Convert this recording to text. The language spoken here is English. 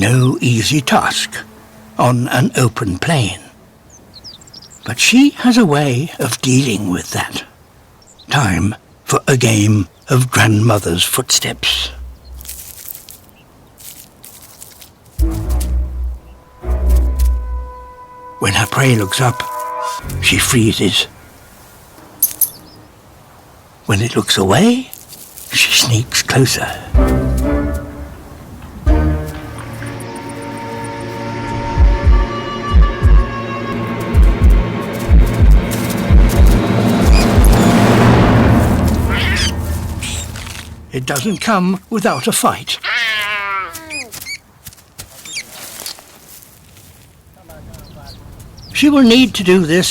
No easy task on an open plain. But she has a way of dealing with that. Time for a game of grandmother's footsteps. When her prey looks up, she freezes. When it looks away, she sneaks closer. It doesn't come without a fight. She will need to do this